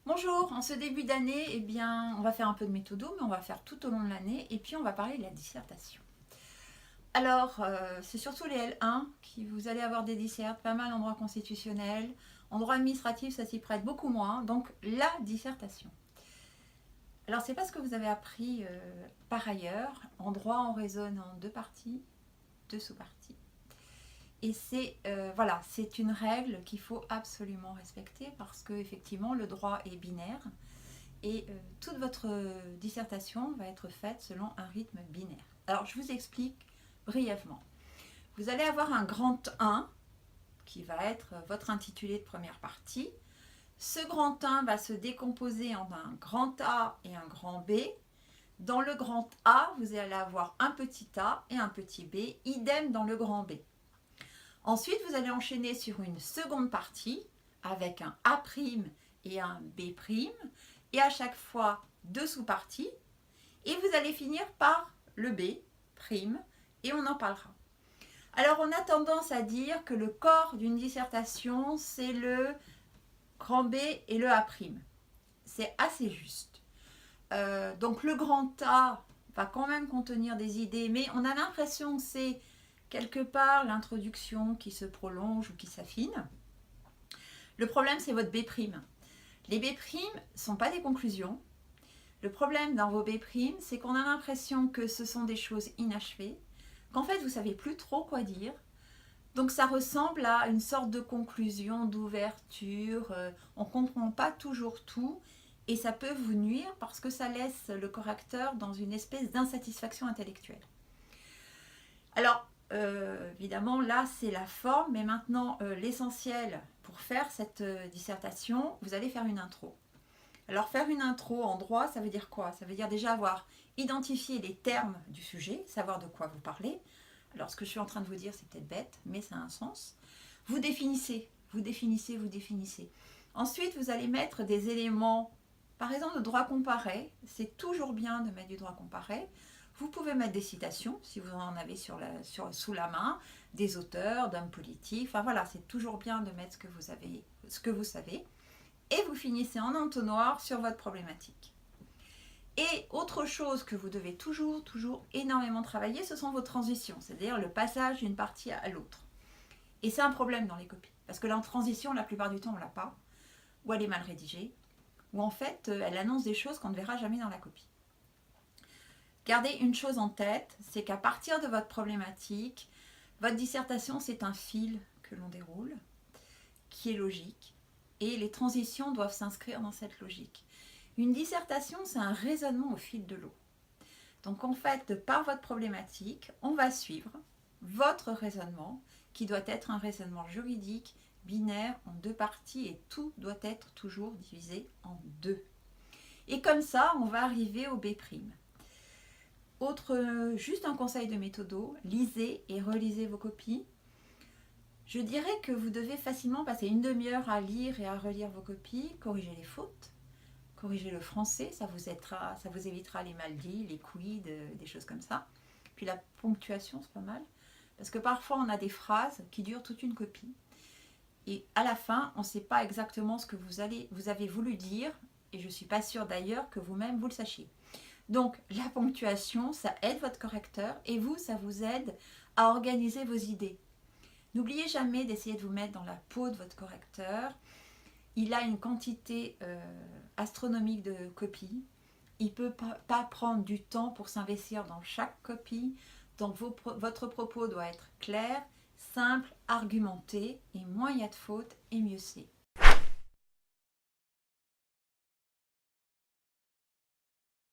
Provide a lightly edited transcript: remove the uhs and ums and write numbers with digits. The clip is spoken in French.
Bonjour, en ce début d'année, on va faire un peu de méthodo, mais on va faire tout au long de l'année, et puis on va parler de la dissertation. Alors, c'est surtout les L1 qui vous allez avoir des dissertes, pas mal en droit constitutionnel, en droit administratif, ça s'y prête beaucoup moins, donc la dissertation. Alors, c'est pas ce que vous avez appris par ailleurs. En droit, on raisonne en deux parties, deux sous-parties. Et c'est une règle qu'il faut absolument respecter parce que effectivement le droit est binaire et toute votre dissertation va être faite selon un rythme binaire. Alors je vous explique brièvement. Vous allez avoir un grand 1 qui va être votre intitulé de première partie. Ce grand 1 va se décomposer en un grand A et un grand B. Dans le grand A, vous allez avoir un petit a et un petit b, idem dans le grand B. Ensuite, vous allez enchaîner sur une seconde partie avec un A' et un B', et à chaque fois deux sous-parties, et vous allez finir par le B', et on en parlera. Alors, on a tendance à dire que le corps d'une dissertation, c'est le grand B et le A'. C'est assez juste. Donc, le grand A va quand même contenir des idées, mais on a l'impression que c'est quelque part l'introduction qui se prolonge ou qui s'affine. Le problème, c'est votre B'. Les B' ne sont pas des conclusions. Le problème dans vos B', c'est qu'on a l'impression que ce sont des choses inachevées, qu'en fait, vous ne savez plus trop quoi dire. Donc ça ressemble à une sorte de conclusion, d'ouverture. On ne comprend pas toujours tout et ça peut vous nuire parce que ça laisse le correcteur dans une espèce d'insatisfaction intellectuelle. Alors, évidemment, là, c'est la forme, mais maintenant, l'essentiel pour faire cette dissertation, vous allez faire une intro. Alors, faire une intro en droit, ça veut dire quoi? Ça veut dire déjà avoir identifié les termes du sujet, savoir de quoi vous parlez. Alors, ce que je suis en train de vous dire, c'est peut-être bête, mais ça a un sens. Vous définissez, vous définissez, vous définissez. Ensuite, vous allez mettre des éléments, par exemple, de droit comparé. C'est toujours bien de mettre du droit comparé. Vous pouvez mettre des citations, si vous en avez sous la main, des auteurs, d'hommes politiques. Enfin voilà, c'est toujours bien de mettre ce que vous savez. Et vous finissez en entonnoir sur votre problématique. Et autre chose que vous devez toujours énormément travailler, ce sont vos transitions, c'est-à-dire le passage d'une partie à l'autre. Et c'est un problème dans les copies, parce que la transition, la plupart du temps, on ne l'a pas, ou elle est mal rédigée, ou en fait, elle annonce des choses qu'on ne verra jamais dans la copie. Gardez une chose en tête, c'est qu'à partir de votre problématique, votre dissertation, c'est un fil que l'on déroule, qui est logique, et les transitions doivent s'inscrire dans cette logique. Une dissertation, c'est un raisonnement au fil de l'eau. Donc en fait, par votre problématique, on va suivre votre raisonnement, qui doit être un raisonnement juridique, binaire, en deux parties, et tout doit être toujours divisé en deux. Et comme ça, on va arriver au B'. Juste un conseil de méthodo, lisez et relisez vos copies. Je dirais que vous devez facilement passer une demi-heure à lire et à relire vos copies, corriger les fautes, corriger le français, ça vous évitera les mal dits, les quid, des choses comme ça. Puis la ponctuation, c'est pas mal, parce que parfois on a des phrases qui durent toute une copie. Et à la fin, on ne sait pas exactement ce que vous avez voulu dire, et je ne suis pas sûre d'ailleurs que vous-même vous le sachiez. Donc la ponctuation, ça aide votre correcteur et vous, ça vous aide à organiser vos idées. N'oubliez jamais d'essayer de vous mettre dans la peau de votre correcteur. Il a une quantité astronomique de copies. Il ne peut pas prendre du temps pour s'investir dans chaque copie. Donc votre propos doit être clair, simple, argumenté, et moins il y a de fautes et mieux c'est.